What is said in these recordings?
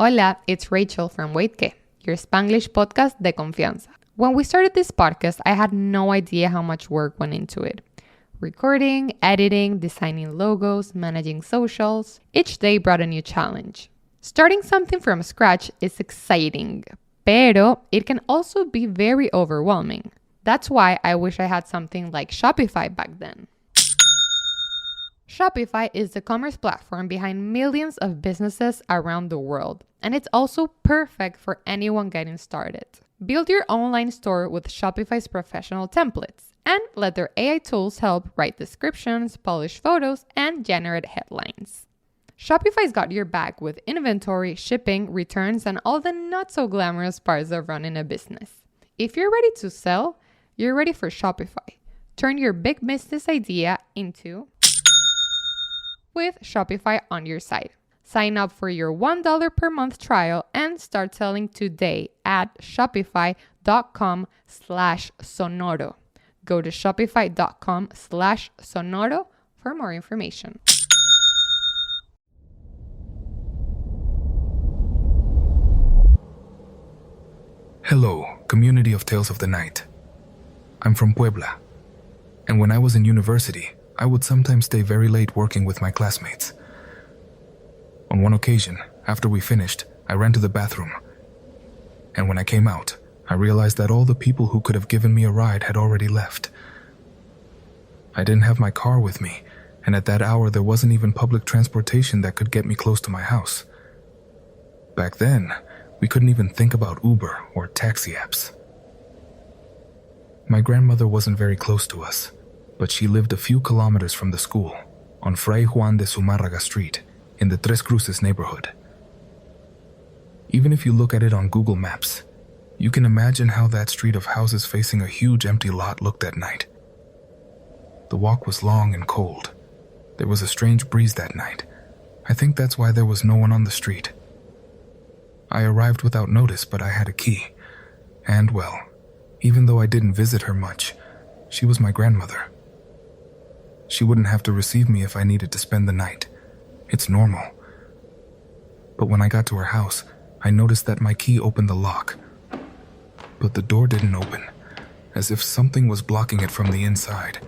Hola, it's Rachel from Waitke, your Spanglish podcast de confianza. When we started this podcast, I had no idea how much work went into it. Recording, editing, designing logos, managing socials. Each day brought a new challenge. Starting something from scratch is exciting, pero it can also be very overwhelming. That's why I wish I had something like Shopify back then. Shopify is the commerce platform behind millions of businesses around the world, and it's also perfect for anyone getting started. Build your online store with Shopify's professional templates, and let their AI tools help write descriptions, polish photos, and generate headlines. Shopify's got your back with inventory, shipping, returns, and all the not-so-glamorous parts of running a business. If you're ready to sell, you're ready for Shopify. Turn your big business idea into with Shopify on your site. Sign up for your $1 per month trial and start selling today at shopify.com/sonoro. Go to shopify.com/sonoro for more information. Hello, community of Tales of the Night. I'm from Puebla, and when I was in university, I would sometimes stay very late working with my classmates. On one occasion, after we finished, I ran to the bathroom, and when I came out, I realized that all the people who could have given me a ride had already left. I didn't have my car with me, and at that hour there wasn't even public transportation that could get me close to my house. Back then, we couldn't even think about Uber or taxi apps. My grandmother wasn't very close to us, but she lived a few kilometers from the school, on Fray Juan de Zumárraga Street, in the Tres Cruces neighborhood. Even if you look at it on Google Maps, you can imagine how that street of houses facing a huge empty lot looked at night. The walk was long and cold. There was a strange breeze that night. I think that's why there was no one on the street. I arrived without notice, but I had a key. And well, even though I didn't visit her much, she was my grandmother. She wouldn't have to receive me if I needed to spend the night. It's normal. But when I got to her house, I noticed that my key opened the lock. But the door didn't open, as if something was blocking it from the inside.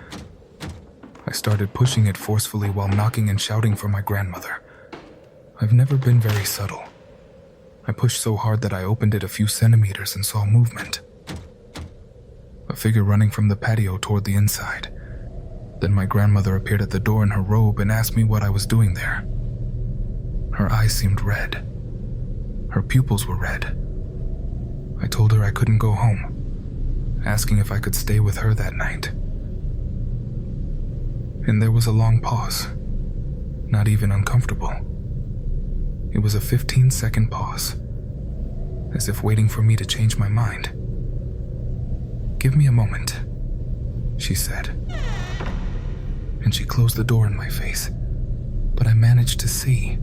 I started pushing it forcefully while knocking and shouting for my grandmother. I've never been very subtle. I pushed so hard that I opened it a few centimeters and saw movement. A figure running from the patio toward the inside. Then my grandmother appeared at the door in her robe and asked me what I was doing there. Her eyes seemed red. Her pupils were red. I told her I couldn't go home, asking if I could stay with her that night. And there was a long pause, not even uncomfortable. It was a 15-second pause, as if waiting for me to change my mind. "Give me a moment," she said. And she closed the door in my face. But I managed to see.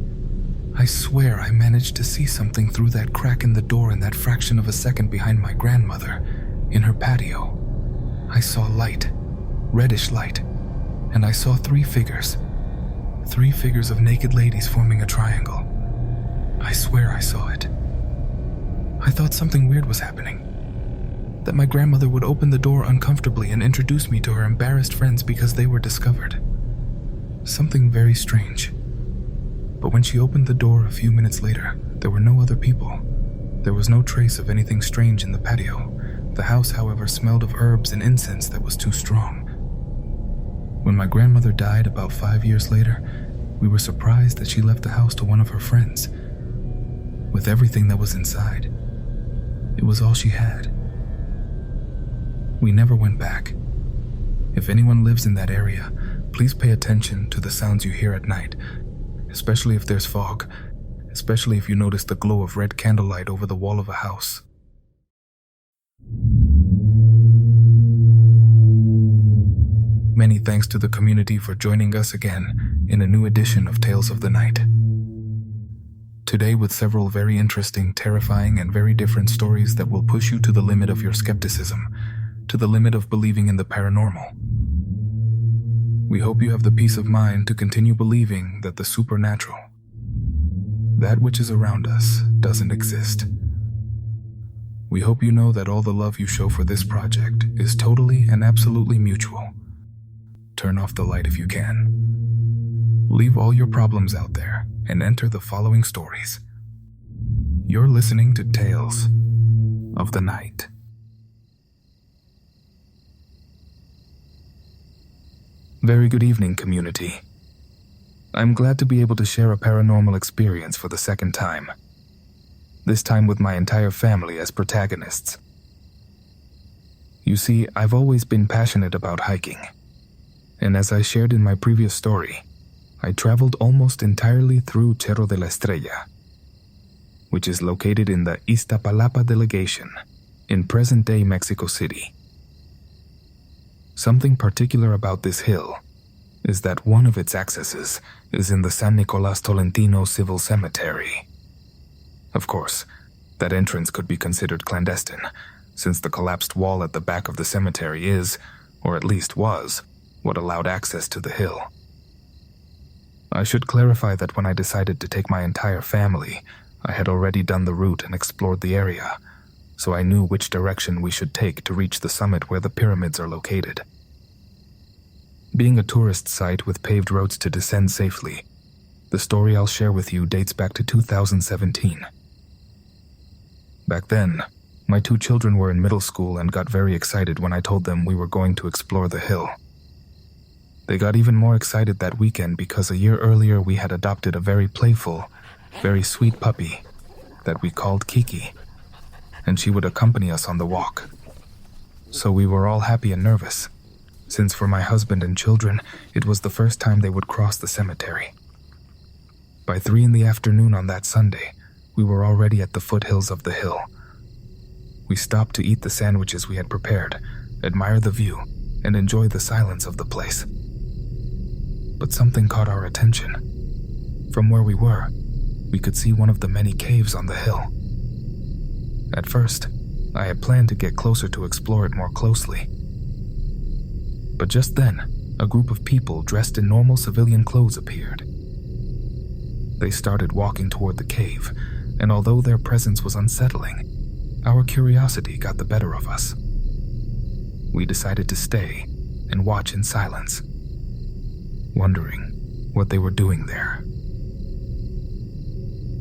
I swear I managed to see something through that crack in the door in that fraction of a second behind my grandmother, in her patio. I saw light, reddish light, and I saw three figures of naked ladies forming a triangle. I swear I saw it. I thought something weird was happening. That my grandmother would open the door uncomfortably and introduce me to her embarrassed friends because they were discovered. Something very strange. But when she opened the door a few minutes later, there were no other people. There was no trace of anything strange in the patio. The house, however, smelled of herbs and incense that was too strong. When my grandmother died about 5 years later, we were surprised that she left the house to one of her friends, with everything that was inside. It was all she had. We never went back. If anyone lives in that area, please pay attention to the sounds you hear at night, especially if there's fog, especially if you notice the glow of red candlelight over the wall of a house. Many thanks to the community for joining us again in a new edition of Tales of the Night. Today with several very interesting, terrifying, and very different stories that will push you to the limit of your skepticism, to the limit of believing in the paranormal. We hope you have the peace of mind to continue believing that the supernatural, that which is around us, doesn't exist. We hope you know that all the love you show for this project is totally and absolutely mutual. Turn off the light if you can. Leave all your problems out there and enter the following stories. You're listening to Tales of the Night. Very good evening, community. I'm glad to be able to share a paranormal experience for the second time. This time with my entire family as protagonists. You see, I've always been passionate about hiking. And as I shared in my previous story, I traveled almost entirely through Cerro de la Estrella, which is located in the Iztapalapa delegation in present-day Mexico City. Something particular about this hill is that one of its accesses is in the San Nicolas Tolentino Civil Cemetery. Of course, that entrance could be considered clandestine, since the collapsed wall at the back of the cemetery is, or at least was, what allowed access to the hill. I should clarify that when I decided to take my entire family, I had already done the route and explored the area, so I knew which direction we should take to reach the summit where the pyramids are located. Being a tourist site with paved roads to descend safely, the story I'll share with you dates back to 2017. Back then, my 2 children were in middle school and got very excited when I told them we were going to explore the hill. They got even more excited that weekend because a year earlier we had adopted a very playful, very sweet puppy that we called Kiki, and she would accompany us on the walk. So we were all happy and nervous, since for my husband and children, it was the first time they would cross the cemetery. By 3 p.m. on that Sunday, we were already at the foothills of the hill. We stopped to eat the sandwiches we had prepared, admire the view, and enjoy the silence of the place. But something caught our attention. From where we were, we could see one of the many caves on the hill. At first, I had planned to get closer to explore it more closely. But just then, a group of people dressed in normal civilian clothes appeared. They started walking toward the cave, and although their presence was unsettling, our curiosity got the better of us. We decided to stay and watch in silence, wondering what they were doing there.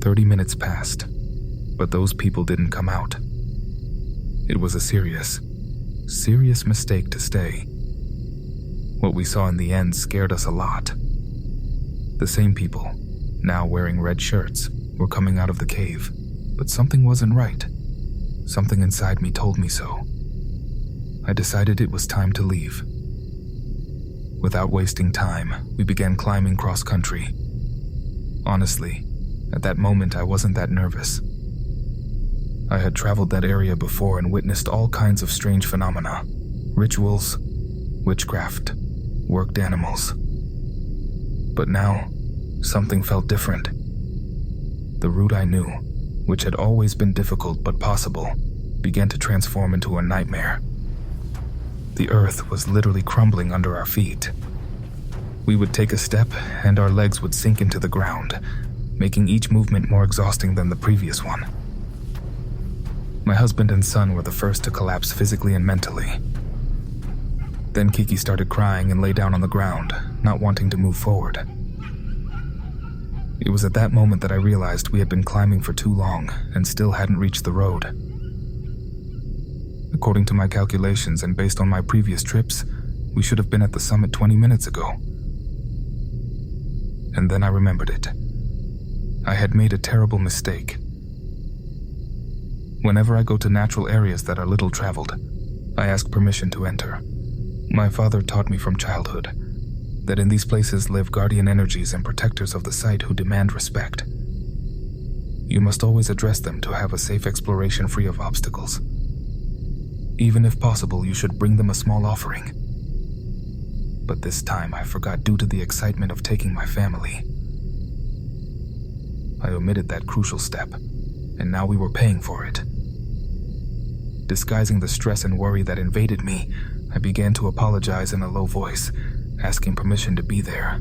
30 minutes passed, but those people didn't come out. It was a serious mistake to stay. What we saw in the end scared us a lot. The same people, now wearing red shirts, were coming out of the cave, but something wasn't right. Something inside me told me so. I decided it was time to leave. Without wasting time, we began climbing cross-country. Honestly, at that moment I wasn't that nervous. I had traveled that area before and witnessed all kinds of strange phenomena, rituals, witchcraft, worked animals. But now, something felt different. The route I knew, which had always been difficult but possible, began to transform into a nightmare. The earth was literally crumbling under our feet. We would take a step and our legs would sink into the ground, making each movement more exhausting than the previous one. My husband and son were the first to collapse physically and mentally. Then Kiki started crying and lay down on the ground, not wanting to move forward. It was at that moment that I realized we had been climbing for too long and still hadn't reached the road. According to my calculations and based on my previous trips, we should have been at the summit 20 minutes ago. And then I remembered it. I had made a terrible mistake. Whenever I go to natural areas that are little traveled, I ask permission to enter. My father taught me from childhood that in these places live guardian energies and protectors of the site who demand respect. You must always address them to have a safe exploration free of obstacles. Even if possible, you should bring them a small offering. But this time I forgot due to the excitement of taking my family. I omitted that crucial step, and now we were paying for it. Disguising the stress and worry that invaded me, I began to apologize in a low voice, asking permission to be there.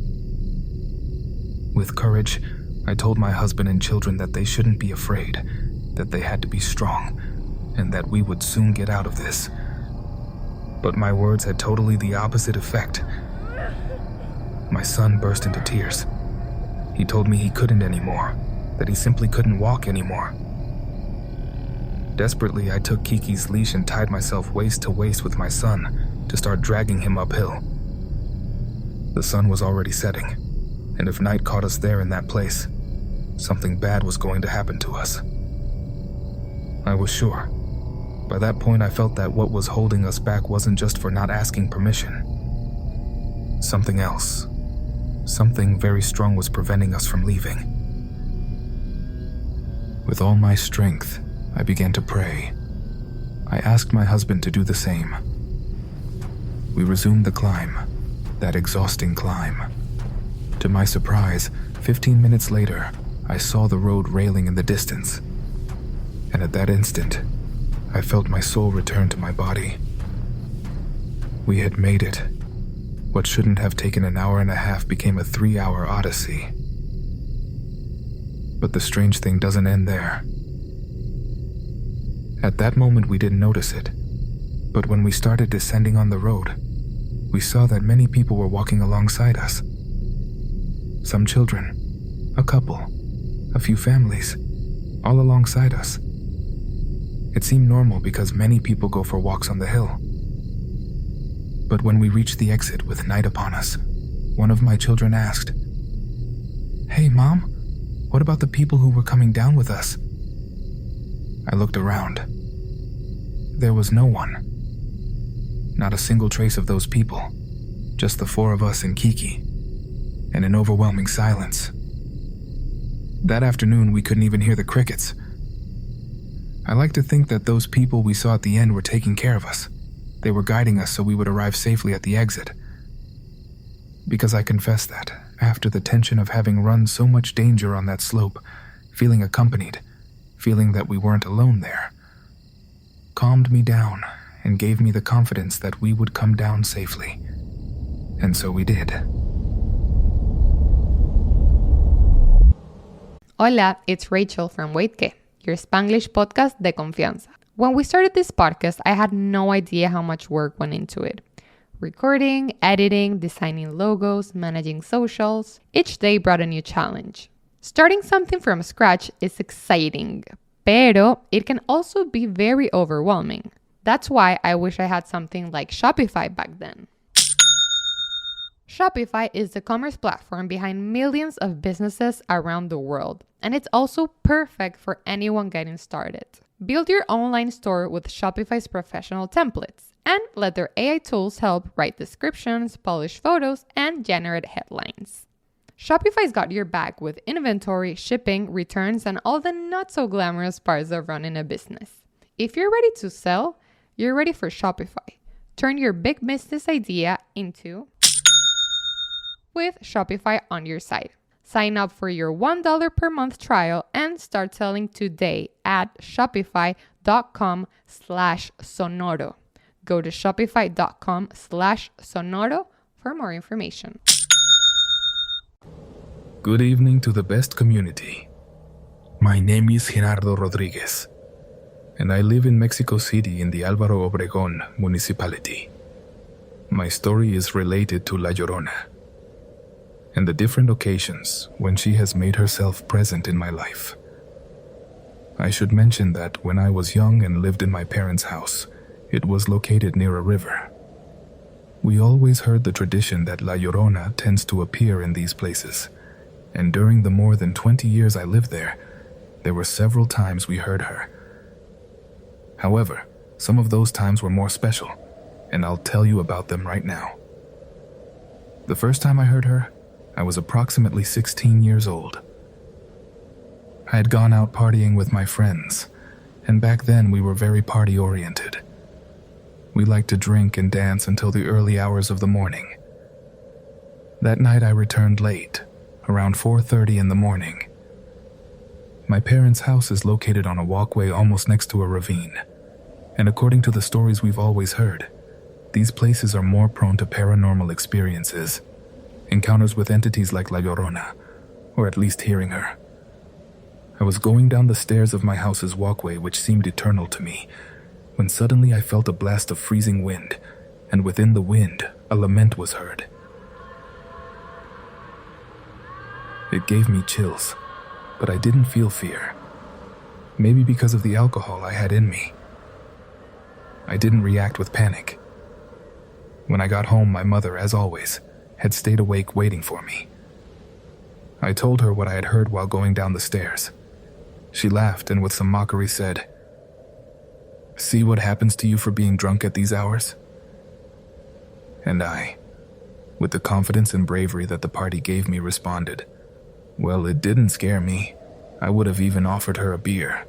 With courage, I told my husband and children that they shouldn't be afraid, that they had to be strong, and that we would soon get out of this. But my words had totally the opposite effect. My son burst into tears. He told me he couldn't anymore, that he simply couldn't walk anymore. Desperately, I took Kiki's leash and tied myself waist to waist with my son to start dragging him uphill. The sun was already setting, and if night caught us there in that place, something bad was going to happen to us. I was sure. By that point, I felt that what was holding us back wasn't just for not asking permission. Something else. Something very strong was preventing us from leaving. With all my strength, I began to pray. I asked my husband to do the same. We resumed the climb, that exhausting climb. To my surprise, 15 minutes later, I saw the road railing in the distance. And at that instant, I felt my soul return to my body. We had made it. What shouldn't have taken an hour and a half became a 3-hour odyssey. But the strange thing doesn't end there. At that moment, we didn't notice it. But when we started descending on the road, we saw that many people were walking alongside us. Some children, a couple, a few families, all alongside us. It seemed normal because many people go for walks on the hill. But when we reached the exit with night upon us, one of my children asked, "Hey, Mom, what about the people who were coming down with us?" I looked around. There was no one. Not a single trace of those people, just the 4 of us and Kiki, and an overwhelming silence. That afternoon, we couldn't even hear the crickets. I like to think that those people we saw at the end were taking care of us. They were guiding us so we would arrive safely at the exit. Because I confess that, after the tension of having run so much danger on that slope, feeling accompanied, feeling that we weren't alone there, calmed me down and gave me the confidence that we would come down safely. And so we did. Hola, it's Rachel from Wait Que, your Spanglish podcast de confianza. When we started this podcast, I had no idea how much work went into it. Recording, editing, designing logos, managing socials. Each day brought a new challenge. Starting something from scratch is exciting, pero it can also be very overwhelming. That's why I wish I had something like Shopify back then. Shopify is the commerce platform behind millions of businesses around the world, and it's also perfect for anyone getting started. Build your online store with Shopify's professional templates and let their AI tools help write descriptions, polish photos, and generate headlines. Shopify's got your back with inventory, shipping, returns, and all the not-so-glamorous parts of running a business. If you're ready to sell, you're ready for Shopify. Turn your big business idea into with Shopify on your site. Sign up for your $1 per month trial and start selling today at shopify.com/sonoro. Go to shopify.com/sonoro for more information. Good evening to the best community. My name is Gerardo Rodriguez, and I live in Mexico City in the Álvaro Obregón municipality. My story is related to La Llorona and the different occasions when she has made herself present in my life. I should mention that when I was young and lived in my parents' house, it was located near a river. We always heard the tradition that La Llorona tends to appear in these places, and during the more than 20 years I lived there were several times we heard her. However, some of those times were more special, and I'll tell you about them right now. The first time I heard her, I was approximately 16 years old. I had gone out partying with my friends, and back then we were very party-oriented. We liked to drink and dance until the early hours of the morning. That night I returned late, around 4:30 in the morning. My parents' house is located on a walkway almost next to a ravine, and according to the stories we've always heard, these places are more prone to paranormal experiences, encounters with entities like La Llorona, or at least hearing her. I was going down the stairs of my house's walkway, which seemed eternal to me, when suddenly I felt a blast of freezing wind, and within the wind, a lament was heard. It gave me chills, but I didn't feel fear. Maybe because of the alcohol I had in me. I didn't react with panic. When I got home, my mother, as always, had stayed awake waiting for me. I told her what I had heard while going down the stairs. She laughed and with some mockery said, "See what happens to you for being drunk at these hours?" And I, with the confidence and bravery that the party gave me, responded, "Well, it didn't scare me. I would have even offered her a beer."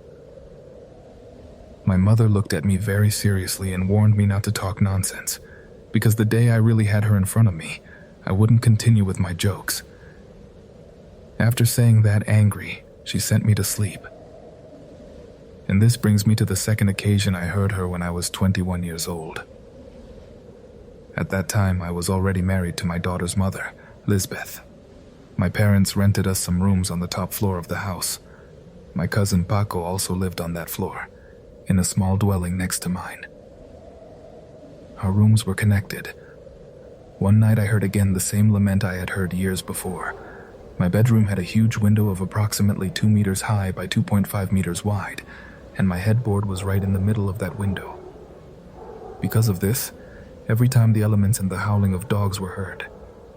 My mother looked at me very seriously and warned me not to talk nonsense, because the day I really had her in front of me, I wouldn't continue with my jokes. After saying that, angry, she sent me to sleep. And this brings me to the second occasion I heard her, when I was 21 years old. At that time, I was already married to my daughter's mother, Lisbeth. My parents rented us some rooms on the top floor of the house. My cousin Paco also lived on that floor, in a small dwelling next to mine. Our rooms were connected. One night I heard again the same lament I had heard years before. My bedroom had a huge window of approximately 2 meters high by 2.5 meters wide, and my headboard was right in the middle of that window. Because of this, every time the elements and the howling of dogs were heard,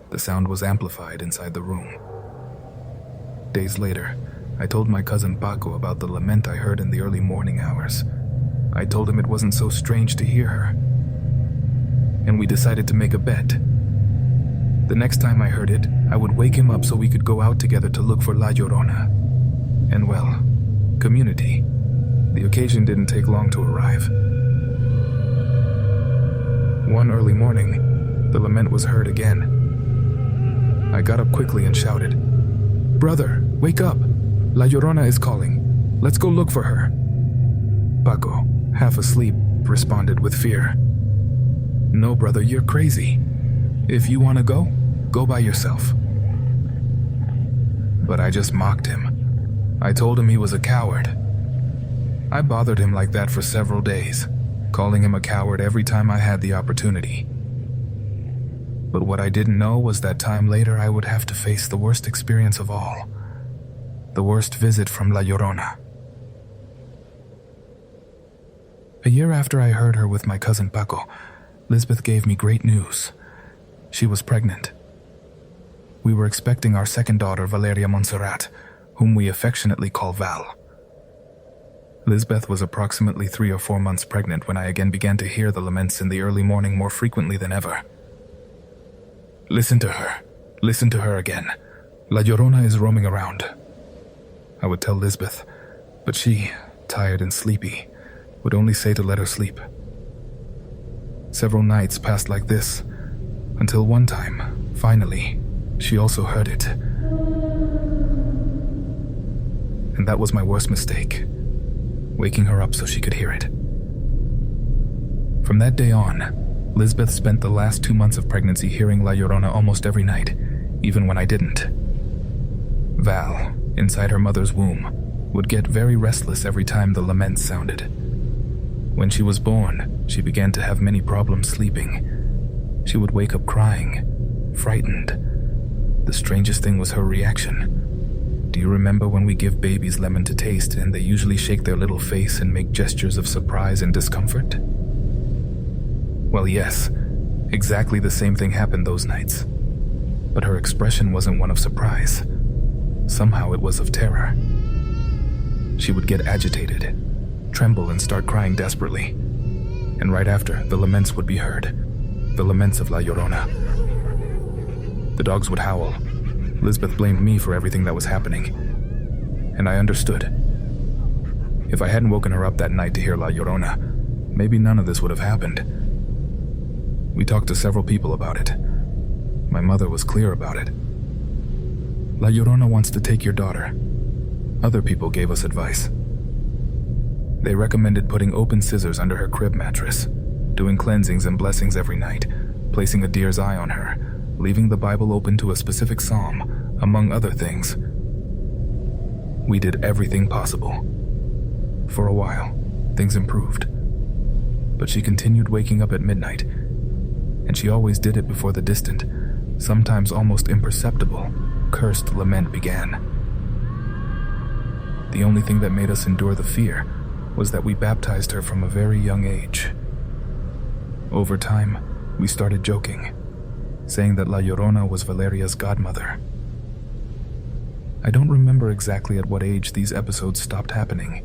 the sound was amplified inside the room. Days later, I told my cousin Paco about the lament I heard in the early morning hours. I told him it wasn't so strange to hear her, and we decided to make a bet. The next time I heard it, I would wake him up so we could go out together to look for La Llorona. And well, community. The occasion didn't take long to arrive. One early morning, the lament was heard again. I got up quickly and shouted, "Brother, wake up! La Llorona is calling. Let's go look for her." Paco, half asleep, responded with fear, "No, brother, you're crazy. If you want to go, go by yourself." But I just mocked him. I told him he was a coward. I bothered him like that for several days, calling him a coward every time I had the opportunity. But what I didn't know was that time later I would have to face the worst experience of all. The worst visit from La Llorona. A year after I heard her with my cousin Paco, Lisbeth gave me great news. She was pregnant. We were expecting our second daughter, Valeria Montserrat, whom we affectionately call Val. Lisbeth was approximately 3 or 4 months pregnant when I again began to hear the laments in the early morning more frequently than ever. Listen to her again. La Llorona is roaming around," I would tell Lisbeth, but she, tired and sleepy, would only say to let her sleep. Several nights passed like this, until one time, finally, she also heard it. And that was my worst mistake, waking her up so she could hear it. From that day on, Lisbeth spent the last 2 months of pregnancy hearing La Llorona almost every night, even when I didn't. Val, inside her mother's womb, would get very restless every time the laments sounded. When she was born, she began to have many problems sleeping. She would wake up crying, frightened. The strangest thing was her reaction. Do you remember when we give babies lemon to taste and they usually shake their little face and make gestures of surprise and discomfort? Well, yes, exactly the same thing happened those nights. But her expression wasn't one of surprise. Somehow it was of terror. She would get agitated, tremble, and start crying desperately. And right after, the laments would be heard. The laments of La Llorona. The dogs would howl. Lisbeth blamed me for everything that was happening. And I understood. If I hadn't woken her up that night to hear La Llorona, maybe none of this would have happened. We talked to several people about it. My mother was clear about it. La Llorona wants to take your daughter. Other people gave us advice. They recommended putting open scissors under her crib mattress, doing cleansings and blessings every night, placing a deer's eye on her, leaving the Bible open to a specific psalm, among other things, We did everything possible. For a while, things improved. But she continued waking up at midnight, and she always did it before the distant, sometimes almost imperceptible, cursed lament began. The only thing that made us endure the fear was that we baptized her from a very young age. Over time, we started joking, saying that La Llorona was Valeria's godmother. I don't remember exactly at what age these episodes stopped happening,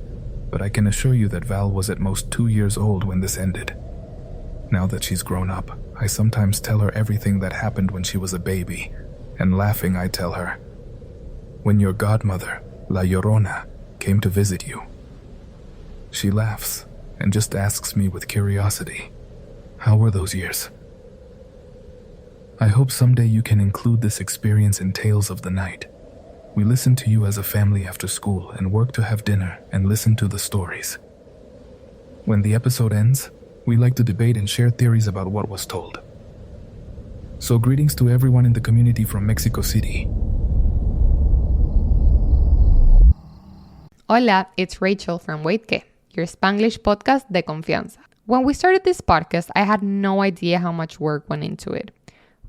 but I can assure you that Val was at most 2 years old when this ended. Now that she's grown up, I sometimes tell her everything that happened when she was a baby, and laughing I tell her, "When your godmother, La Llorona, came to visit you." She laughs and just asks me with curiosity, "How were those years?" I hope someday you can include this experience in Tales of the Night. We listen to you as a family after school and work to have dinner and listen to the stories. When the episode ends, we like to debate and share theories about what was told. So greetings to everyone in the community from Mexico City. Hola, it's Rachel from Wait Que, your Spanglish podcast de confianza. When we started this podcast, I had no idea how much work went into it.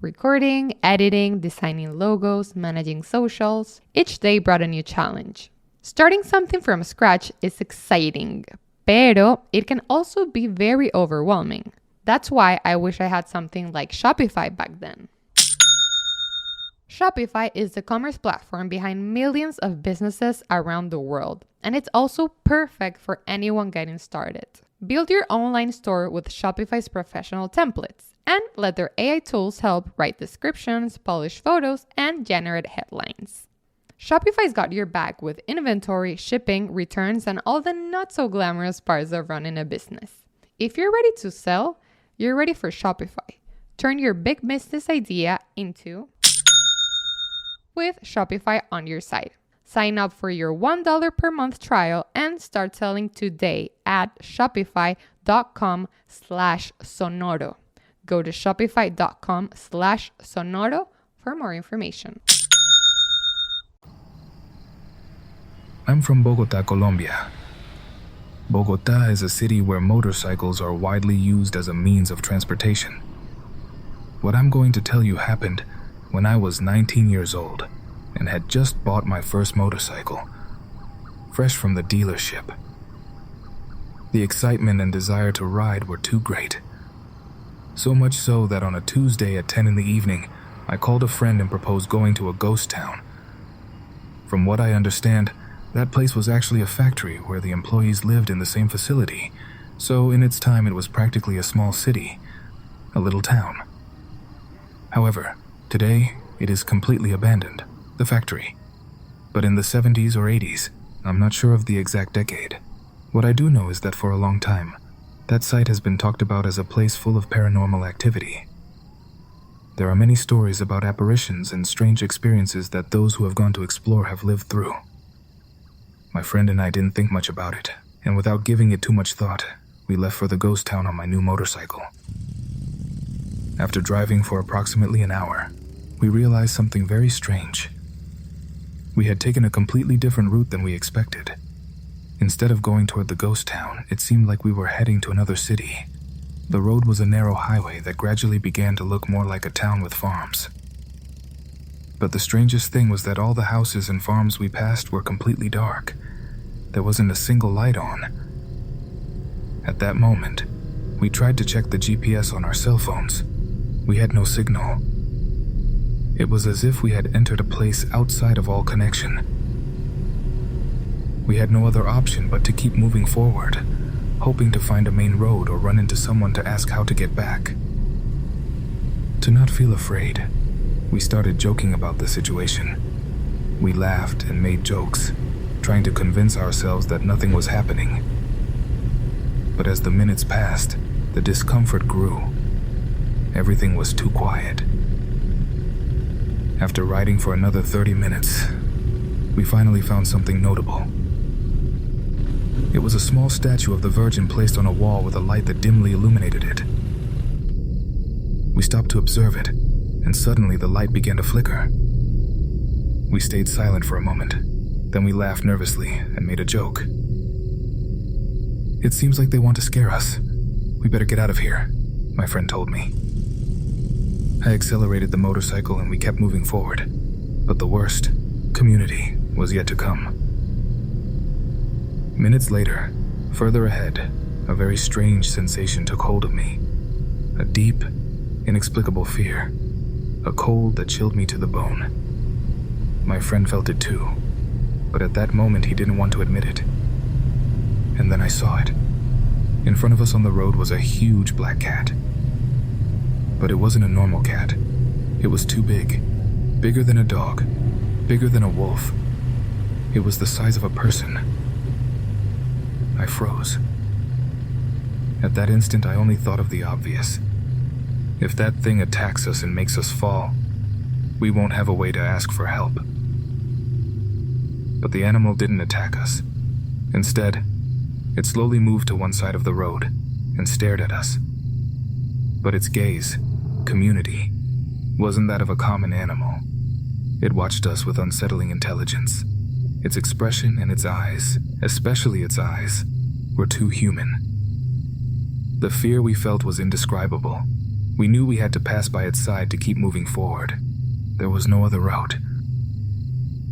Recording, editing, designing logos, managing socials. Each day brought a new challenge. Starting something from scratch is exciting, pero it can also be very overwhelming. That's why I wish I had something like Shopify back then. Shopify is the commerce platform behind millions of businesses around the world, and it's also perfect for anyone getting started. Build your online store with Shopify's professional templates, and let their AI tools help write descriptions, polish photos, and generate headlines. Shopify's got your back with inventory, shipping, returns, and all the not-so-glamorous parts of running a business. If you're ready to sell, you're ready for Shopify. Turn your big business idea into with Shopify on your site. Sign up for your $1 per month trial and start selling today at shopify.com/sonoro. Go to shopify.com/sonoro for more information. I'm from Bogota, Colombia. Bogota is a city where motorcycles are widely used as a means of transportation. What I'm going to tell you happened when I was 19 years old and had just bought my first motorcycle, fresh from the dealership. The excitement and desire to ride were too great. So much so that on a Tuesday at 10 in the evening, I called a friend and proposed going to a ghost town. From what I understand, that place was actually a factory where the employees lived in the same facility, so in its time it was practically a small city, a little town. However, today it is completely abandoned, the factory. But in the 70s or 80s, I'm not sure of the exact decade. What I do know is that for a long time, that site has been talked about as a place full of paranormal activity. There are many stories about apparitions and strange experiences that those who have gone to explore have lived through. My friend and I didn't think much about it, and without giving it too much thought, we left for the ghost town on my new motorcycle. After driving for approximately an hour, we realized something very strange. We had taken a completely different route than we expected. Instead of going toward the ghost town, it seemed like we were heading to another city. The road was a narrow highway that gradually began to look more like a town with farms. But the strangest thing was that all the houses and farms we passed were completely dark. There wasn't a single light on. At that moment, we tried to check the GPS on our cell phones. We had no signal. It was as if we had entered a place outside of all connection. We had no other option but to keep moving forward, hoping to find a main road or run into someone to ask how to get back. To not feel afraid, we started joking about the situation. We laughed and made jokes, trying to convince ourselves that nothing was happening. But as the minutes passed, the discomfort grew. Everything was too quiet. After riding for another 30 minutes, we finally found something notable. It was a small statue of the Virgin placed on a wall with a light that dimly illuminated it. We stopped to observe it, and suddenly the light began to flicker. We stayed silent for a moment, Then we laughed nervously and made a joke. "It seems like they want to scare us. We better get out of here," my friend told me. I accelerated the motorcycle and we kept moving forward. But the worst, community, was yet to come. Minutes later, further ahead, a very strange sensation took hold of me. A deep, inexplicable fear. A cold that chilled me to the bone. My friend felt it too, but at that moment he didn't want to admit it. And then I saw it. In front of us on the road was a huge black cat. But it wasn't a normal cat. It was too big. Bigger than a dog. Bigger than a wolf. It was the size of a person. I froze. At that instant, I only thought of the obvious. If that thing attacks us and makes us fall, we won't have a way to ask for help. But the animal didn't attack us. Instead, it slowly moved to one side of the road and stared at us. But its gaze, community, wasn't that of a common animal. It watched us with unsettling intelligence. Its expression and its eyes, especially its eyes, were too human. The fear we felt was indescribable. We knew we had to pass by its side to keep moving forward. There was no other route.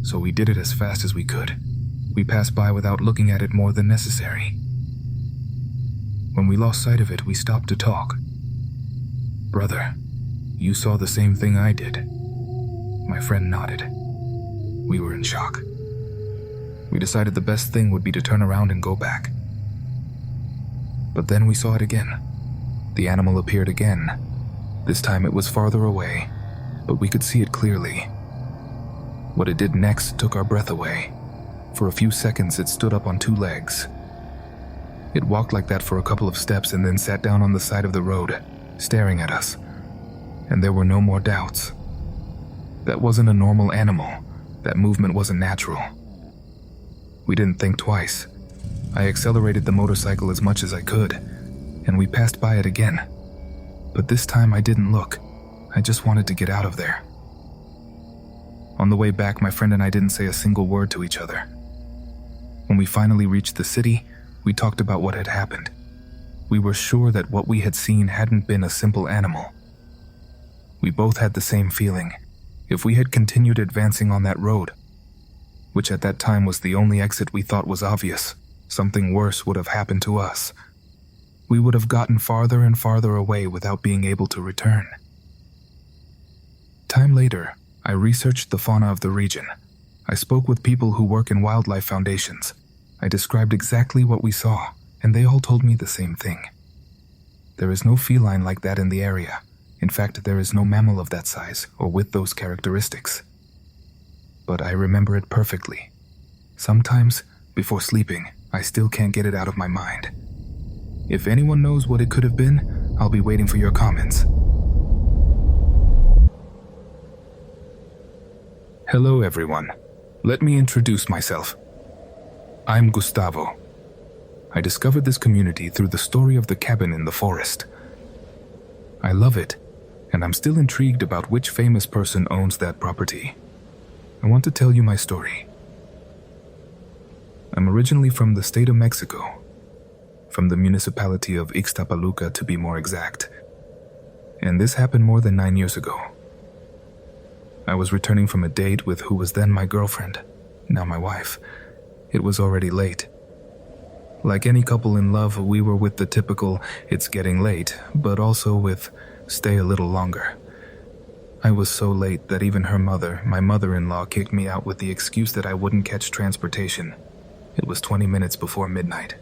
So we did it as fast as we could. We passed by without looking at it more than necessary. When we lost sight of it, we stopped to talk. "Brother, you saw the same thing I did." My friend nodded. We were in shock. We decided the best thing would be to turn around and go back. But then we saw it again. The animal appeared again. This time it was farther away, but we could see it clearly. What it did next took our breath away. For a few seconds it stood up on two legs. It walked like that for a couple of steps and then sat down on the side of the road, staring at us. And there were no more doubts. That wasn't a normal animal. That movement wasn't natural. We didn't think twice. I accelerated the motorcycle as much as I could, and we passed by it again. But this time I didn't look. I just wanted to get out of there. On the way back, my friend and I didn't say a single word to each other. When we finally reached the city, we talked about what had happened. We were sure that what we had seen hadn't been a simple animal. We both had the same feeling. If we had continued advancing on that road, which at that time was the only exit we thought was obvious, something worse would have happened to us. We would have gotten farther and farther away without being able to return. Time later, I researched the fauna of the region. I spoke with people who work in wildlife foundations. I described exactly what we saw, and they all told me the same thing. There is no feline like that in the area. In fact, there is no mammal of that size or with those characteristics. But I remember it perfectly. Sometimes, before sleeping, I still can't get it out of my mind. If anyone knows what it could have been, I'll be waiting for your comments. Hello everyone. Let me introduce myself. I'm Gustavo. I discovered this community through the story of the cabin in the forest. I love it, and I'm still intrigued about which famous person owns that property. I want to tell you my story. I'm originally from the state of Mexico, from the municipality of Ixtapaluca to be more exact, and this happened more than 9 years ago. I was returning from a date with who was then my girlfriend, now my wife. It was already late. Like any couple in love, we were with the typical, it's getting late, but also with, stay a little longer. I was so late that even her mother, my mother-in-law, kicked me out with the excuse that I wouldn't catch transportation. It was 20 minutes before midnight.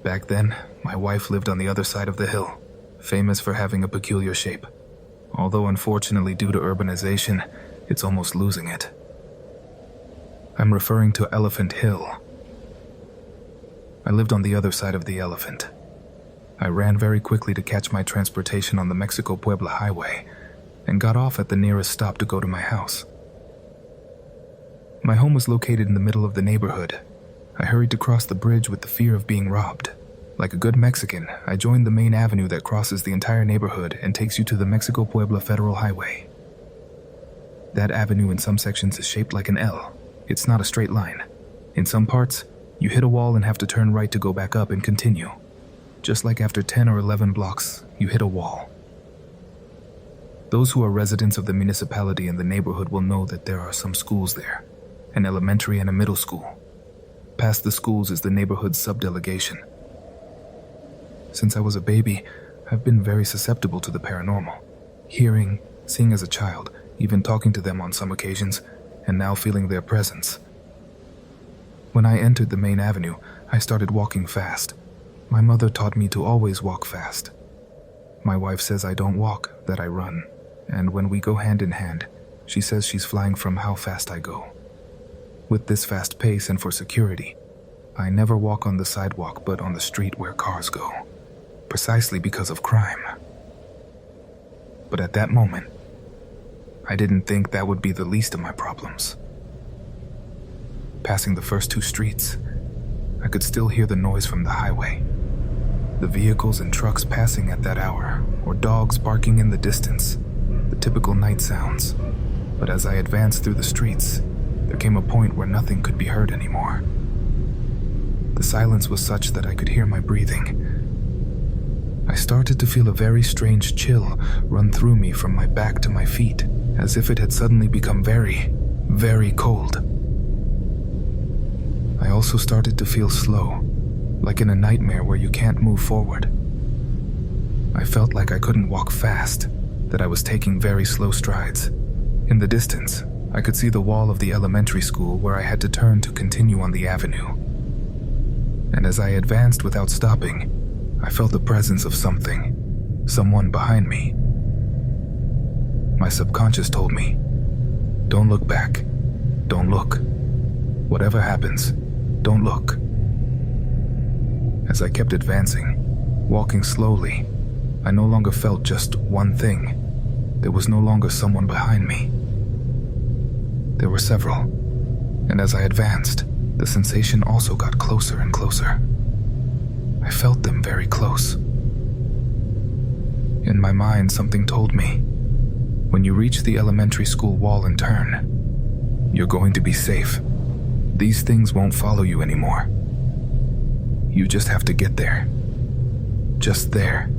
Back then, my wife lived on the other side of the hill, famous for having a peculiar shape. Although unfortunately due to urbanization, it's almost losing it. I'm referring to Elephant Hill. I lived on the other side of the elephant. I ran very quickly to catch my transportation on the Mexico-Puebla highway and got off at the nearest stop to go to my house. My home was located in the middle of the neighborhood. I hurried to cross the bridge with the fear of being robbed. Like a good Mexican, I joined the main avenue that crosses the entire neighborhood and takes you to the Mexico-Puebla Federal Highway. That avenue in some sections is shaped like an L. It's not a straight line. In some parts, you hit a wall and have to turn right to go back up and continue. Just like after 10 or 11 blocks, you hit a wall. Those who are residents of the municipality and the neighborhood will know that there are some schools there, an elementary and a middle school. Past the schools is the neighborhood's subdelegation. Since I was a baby, I've been very susceptible to the paranormal. Hearing, seeing as a child, even talking to them on some occasions, and now feeling their presence. When I entered the main avenue, I started walking fast. My mother taught me to always walk fast. My wife says I don't walk, that I run. And when we go hand in hand, she says she's flying from how fast I go. With this fast pace and for security, I never walk on the sidewalk but on the street where cars go, precisely because of crime. But at that moment, I didn't think that would be the least of my problems. Passing the first 2 streets, I could still hear the noise from the highway. The vehicles and trucks passing at that hour, or dogs barking in the distance, the typical night sounds. But as I advanced through the streets, there came a point where nothing could be heard anymore. The silence was such that I could hear my breathing. I started to feel a very strange chill run through me from my back to my feet, as if it had suddenly become very, very cold. I also started to feel slow, like in a nightmare where you can't move forward. I felt like I couldn't walk fast, that I was taking very slow strides. In the distance, I could see the wall of the elementary school where I had to turn to continue on the avenue. And as I advanced without stopping, I felt the presence of something, someone behind me. My subconscious told me, don't look back, don't look. Whatever happens, don't look. As I kept advancing, walking slowly, I no longer felt just one thing. There was no longer someone behind me. There were several, and as I advanced, the sensation also got closer and closer. I felt them very close. In my mind, something told me, when you reach the elementary school wall and turn, you're going to be safe. These things won't follow you anymore. You just have to get there. Just there,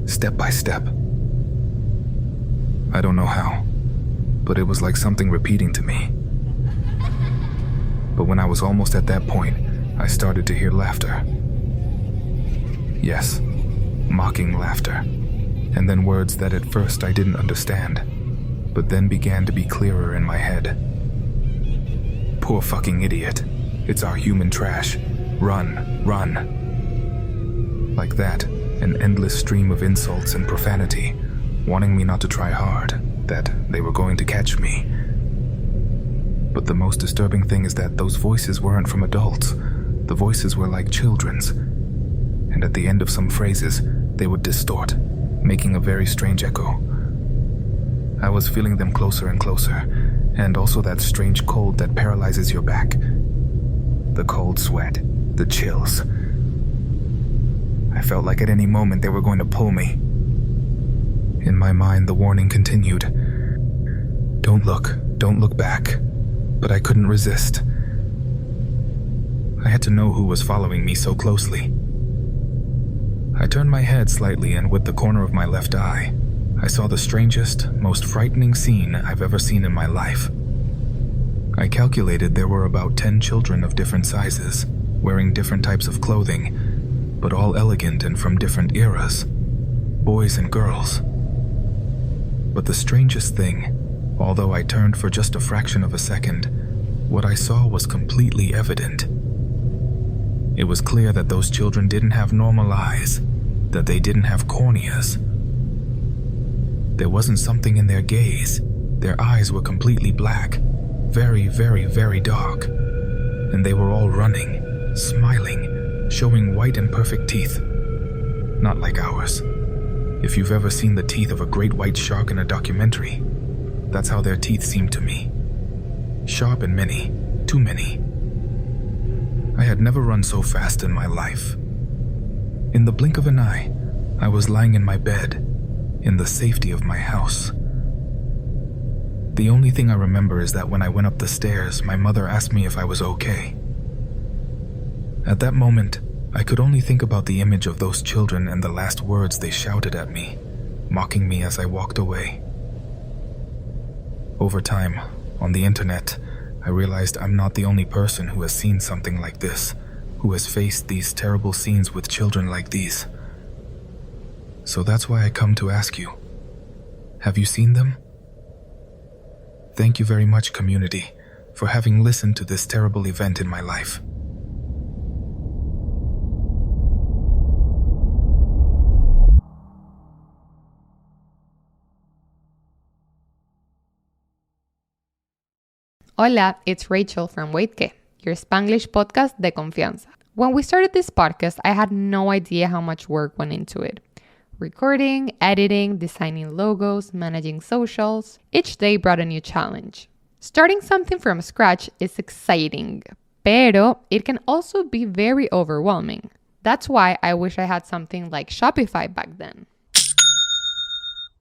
step by step. I don't know how, but it was like something repeating to me. But when I was almost at that point, I started to hear laughter. Yes, mocking laughter, and then words that at first I didn't understand, but then began to be clearer in my head. Poor fucking idiot. It's our human trash. Run, run. Like that, an endless stream of insults and profanity, wanting me not to try hard, that they were going to catch me. But the most disturbing thing is that those voices weren't from adults. The voices were like children's. And at the end of some phrases, they would distort, making a very strange echo. I was feeling them closer and closer, and also that strange cold that paralyzes your back. The cold sweat, the chills. I felt like at any moment they were going to pull me. In my mind, the warning continued. Don't look back. But I couldn't resist. I had to know who was following me so closely. I turned my head slightly, and with the corner of my left eye, I saw the strangest, most frightening scene I've ever seen in my life. I calculated there were about 10 children of different sizes, wearing different types of clothing, but all elegant and from different eras, boys and girls. But the strangest thing, although I turned for just a fraction of a second, what I saw was completely evident. It was clear that those children didn't have normal eyes, that they didn't have corneas. There wasn't something in their gaze. Their eyes were completely black, very, very, very dark. And they were all running, smiling, showing white and perfect teeth. Not like ours. If you've ever seen the teeth of a great white shark in a documentary, that's how their teeth seemed to me. Sharp and many, too many. I had never run so fast in my life. In the blink of an eye, I was lying in my bed, in the safety of my house. The only thing I remember is that when I went up the stairs, my mother asked me if I was okay. At that moment, I could only think about the image of those children and the last words they shouted at me, mocking me as I walked away. Over time, on the internet, I realized I'm not the only person who has seen something like this, who has faced these terrible scenes with children like these. So that's why I come to ask you, have you seen them? Thank you very much, community, for having listened to this terrible event in my life. Hola, it's Rachel from Wait Que, your Spanglish podcast de confianza. When we started this podcast, I had no idea how much work went into it. Recording, editing, designing logos, managing socials. Each day brought a new challenge. Starting something from scratch is exciting, pero it can also be very overwhelming. That's why I wish I had something like Shopify back then.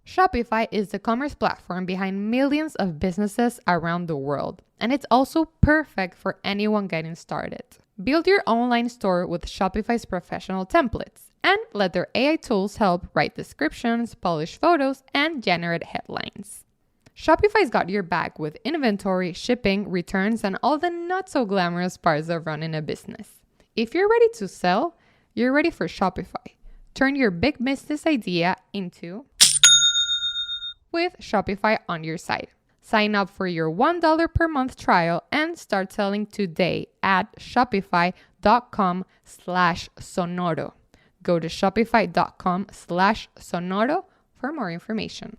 Shopify is the commerce platform behind millions of businesses around the world, and it's also perfect for anyone getting started. Build your online store with Shopify's professional templates, and let their AI tools help write descriptions, polish photos, and generate headlines. Shopify's got your back with inventory, shipping, returns, and all the not-so-glamorous parts of running a business. If you're ready to sell, you're ready for Shopify. Turn your big business idea into with Shopify on your site. Sign up for your $1 per month trial and start selling today at shopify.com/sonoro. Go to shopify.com/sonoro for more information.